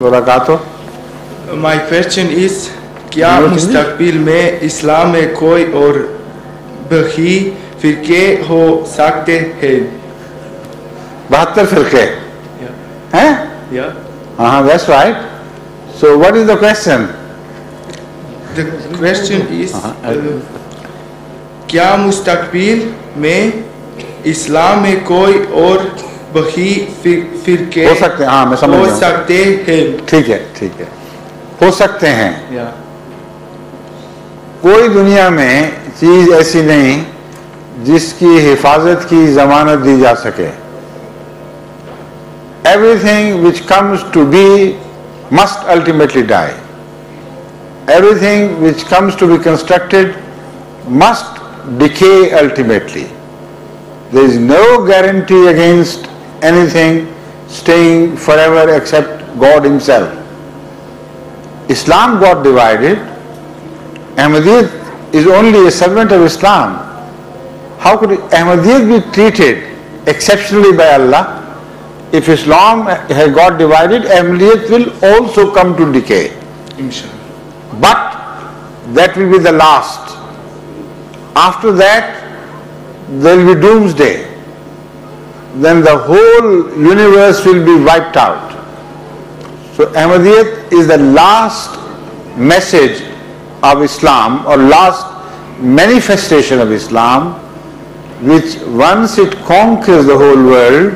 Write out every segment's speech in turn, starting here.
My question is, क्या मुस्तकबिल में इस्लाम में कोई और बही फिरके हो सकते हैं? 72 फिरके हैं? That's right. So what is the question? The question is, क्या मुस्तकबिल में इस्लाम में कोई और बही फिरके हो सकते हैं? हाँ, मैं समझ गया। हो सकते हैं। ठीक है, हो सकते हैं। कोई दुनिया में चीज ऐसी नहीं जिसकी हिफाजत की जमानत दी जा सके। Everything which comes to be must ultimately die. Everything which comes to be constructed must decay ultimately. There is no guarantee against anything staying forever except God Himself. Islam got divided. Ahmadiyyat is only a servant of Islam. How could Ahmadiyyat be treated exceptionally by Allah? If Islam has got divided, Ahmadiyyat will also come to decay. Inshallah. But that will be the last. After that, there will be doomsday. Then the whole universe will be wiped out. So Ahmadiyyat is the last message of Islam, or last manifestation of Islam, which once it conquers the whole world,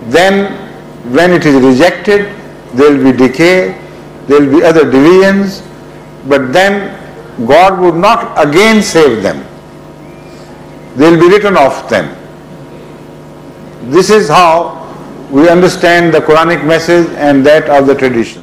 then when it is rejected, there will be decay, there will be other divisions, but then God would not again save them. They will be written off them. This is how we understand the Quranic message and that of the tradition.